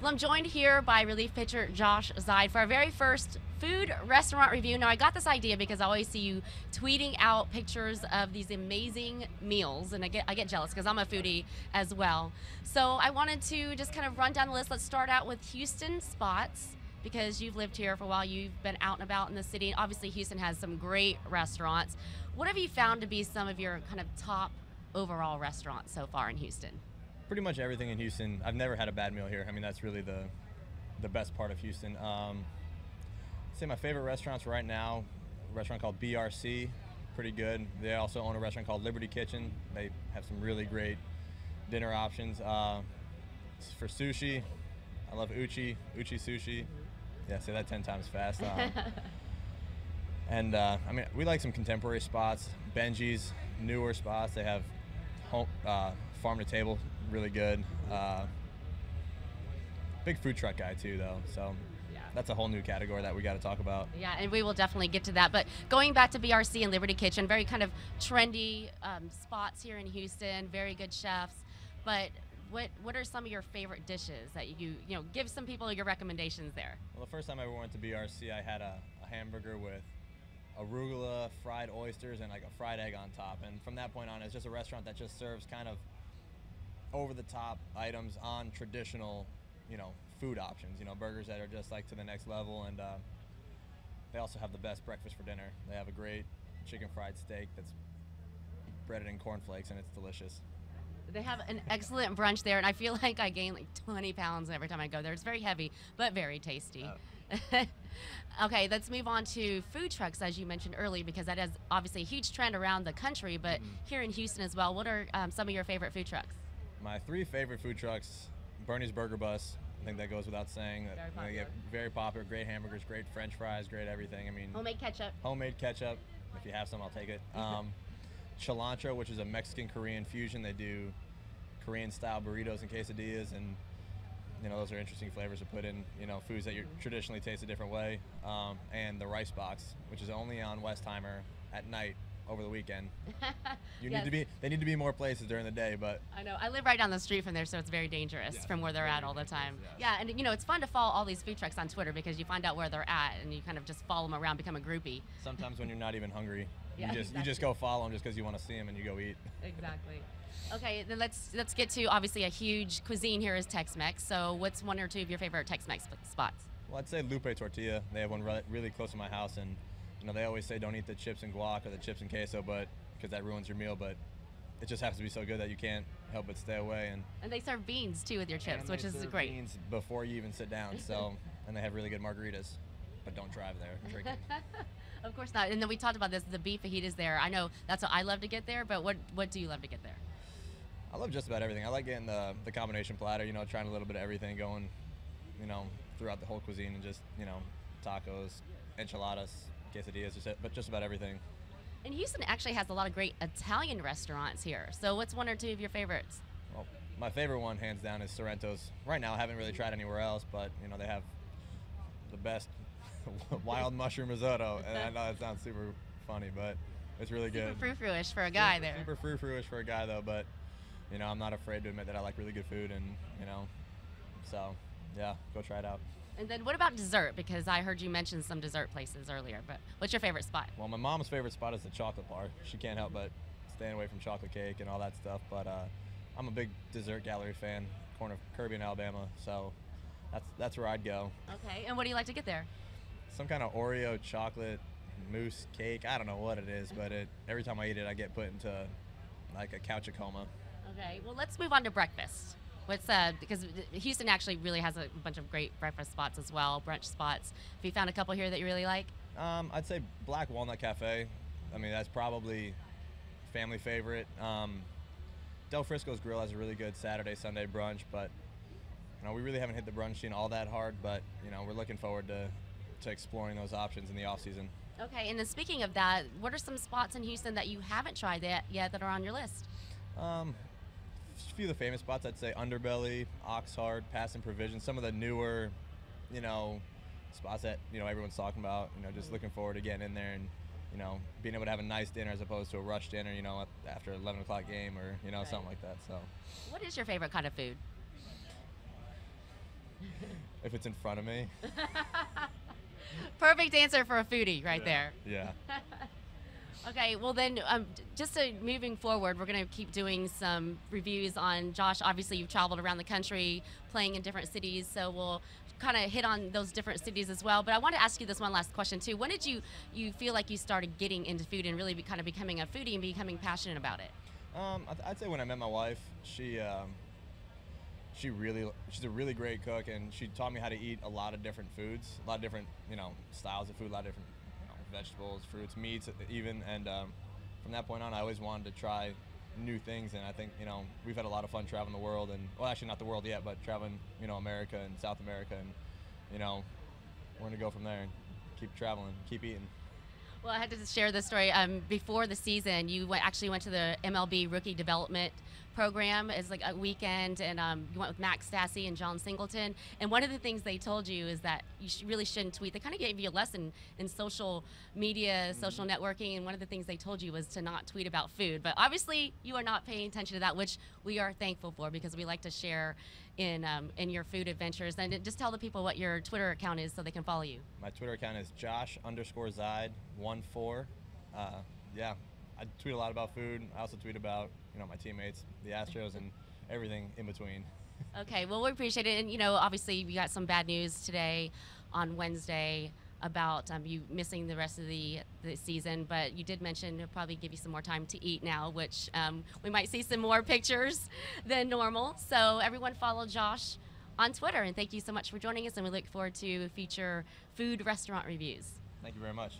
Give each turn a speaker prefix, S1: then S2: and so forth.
S1: Well, I'm joined here by relief pitcher Josh Zeid for our very first food restaurant review. Now, I got this idea because I always see you tweeting out pictures of these amazing meals, and I get jealous because I'm a foodie as well. So I wanted to just kind of run down the list. Let's start out with Houston spots because you've lived here for a while. You've been out and about in the city. And obviously, Houston has some great restaurants. What have you found to be some of your kind of top overall restaurants so far in Houston?
S2: Pretty much everything in Houston. I've never had a bad meal here. I mean, that's really the best part of Houston. I'd say my favorite restaurants right now, a restaurant called BRC, pretty good. They also own a restaurant called Liberty Kitchen. They have some really great dinner options. For sushi, I love Uchi Sushi. Yeah, say that 10 times fast. And I mean, we like some contemporary spots. Benji's, newer spots. They have home, farm to table, really good. Big food truck guy too, though. So
S1: Yeah.
S2: that's a whole new category that we got to talk about.
S1: Yeah, and we will definitely get to that. But going back to BRC and Liberty Kitchen, very kind of trendy spots here in Houston, very good chefs. But what are some of your favorite dishes that you give some people your recommendations there?
S2: Well, the first time I ever went to BRC, I had a hamburger with arugula, fried oysters, and like a fried egg on top. And from that point on, it's just a restaurant that just serves kind of over-the-top items on traditional, food options. Burgers that are just like to the next level. And they also have the best breakfast for dinner. They have a great chicken fried steak that's breaded in cornflakes, and it's delicious.
S1: They have an excellent brunch there, and I feel like I gain like 20 pounds every time I go there. It's very heavy, but very tasty. Okay, let's move on to food trucks, as you mentioned earlier, because that is obviously a huge trend around the country, but here in Houston as well. What are some of your favorite food trucks?
S2: My three favorite food trucks: Bernie's Burger Bus. I think that goes without saying.
S1: Very popular.
S2: They get very popular. Great hamburgers, great French fries, great everything. I mean,
S1: Homemade ketchup.
S2: homemade ketchup. If you have some, I'll take it. Cilantro, which is a Mexican-Korean fusion. They do Korean-style burritos and quesadillas, and those are interesting flavors to put in, foods that you traditionally taste a different way. And the Rice Box, which is only on Westheimer at night over the weekend.
S1: Yes.
S2: They need to be more places during the day, but
S1: I know. I live right down the street from there, so it's very dangerous from where they're at all the time.
S2: Yes.
S1: Yeah, and it's fun to follow all these food trucks on Twitter because you find out where they're at and you kind of just follow them around, become a groupie.
S2: sometimes when you're not even hungry,
S1: Yeah,
S2: you just
S1: exactly.
S2: go follow them just because you want to see them and you go eat.
S1: Exactly. Okay, then let's get to obviously a huge cuisine here is Tex-Mex. So what's one or two of your favorite Tex-Mex spots?
S2: Well, I'd say Lupe Tortilla. They have one really close to my house, and they always say don't eat the chips and guac or the chips and queso, but because that ruins your meal. But it just happens to be so good that you can't help but stay away. And
S1: they serve beans too with your chips,
S2: and
S1: which
S2: they
S1: is
S2: serve
S1: great.
S2: beans before you even sit down. So, and they have really good margaritas, but don't drive there. Drink it.
S1: Of course not. And then we talked about this. The beef fajitas there. I know that's what I love to get there, but what do you love to get there?
S2: I love just about everything. I like getting the combination platter. Trying a little bit of everything going, throughout the whole cuisine, and just tacos, enchiladas, quesadillas, but just about everything.
S1: And Houston actually has a lot of great Italian restaurants here. So what's one or two of your favorites?
S2: Well, my favorite one, hands down, is Sorrento's. Right now, I haven't really tried anywhere else, but they have the best wild mushroom risotto. And I know it sounds super funny, but it's really good.
S1: Super frou-frou-ish for a guy there.
S2: Super frou-frou-ish for a guy, though, but I'm not afraid to admit that I like really good food, and so yeah, go try it out.
S1: And then what about dessert? Because I heard you mention some dessert places earlier, but what's your favorite spot?
S2: Well, my mom's favorite spot is the chocolate bar. She can't help but staying away from chocolate cake and all that stuff, but I'm a big dessert gallery fan, corner of Kirby in Alabama, so that's where I'd go.
S1: Okay, and what do you like to get there?
S2: Some kind of Oreo chocolate mousse cake. I don't know what it is, but every time I eat it, I get put into like a couch of coma.
S1: Okay, well, let's move on to breakfast. Because Houston actually really has a bunch of great breakfast spots as well, brunch spots. Have you found a couple here that you really like?
S2: I'd say Black Walnut Cafe. I mean, that's probably family favorite. Del Frisco's Grill has a really good Saturday, Sunday brunch, but we really haven't hit the brunch scene all that hard, but we're looking forward to exploring those options in the off season.
S1: Okay, and then speaking of that, what are some spots in Houston that you haven't tried yet that are on your list?
S2: A few of the famous spots, I'd say Underbelly, Oxheart, Pass and Provision, some of the newer, spots that, everyone's talking about, just looking forward to getting in there and, being able to have a nice dinner as opposed to a rush dinner, after 11 o'clock game or,
S1: Right.
S2: something like that. So
S1: What is your favorite kind of food?
S2: if it's in front of me.
S1: Perfect answer for a foodie right
S2: Yeah.
S1: there.
S2: Yeah.
S1: Okay, well then, moving forward, we're going to keep doing some reviews on Josh. Obviously, you've traveled around the country, playing in different cities, so we'll kind of hit on those different cities as well. But I want to ask you this one last question too. When did you feel like you started getting into food and really kind of becoming a foodie and becoming passionate about it?
S2: I'd say when I met my wife, she's a really great cook, and she taught me how to eat a lot of different foods, a lot of different styles of food, a lot of different vegetables, fruits, meats even, and from that point on I always wanted to try new things. And I think we've had a lot of fun traveling the world, and well, actually not the world yet, but traveling America and South America, and we're gonna go from there and keep traveling, keep eating.
S1: Well, I had to share this story. Before the season, you actually went to the MLB Rookie Development Program. It's like a weekend, and you went with Max Stassi and John Singleton. And one of the things they told you is that you really shouldn't tweet. They kind of gave you a lesson in social media, social networking, and one of the things they told you was to not tweet about food. But obviously, you are not paying attention to that, which we are thankful for, because we like to share in your food adventures. And just tell the people what your Twitter account is so they can follow you.
S2: My Twitter account is Josh_Zeid14. Yeah, I tweet a lot about food. I also tweet about my teammates, the Astros, and everything in between.
S1: Okay, well, we appreciate it. And obviously we got some bad news today on Wednesday about you missing the rest of the season, but you did mention it'll probably give you some more time to eat now, which we might see some more pictures than normal. So everyone follow Josh on Twitter, and thank you so much for joining us, and we look forward to future food restaurant reviews.
S2: Thank you very much.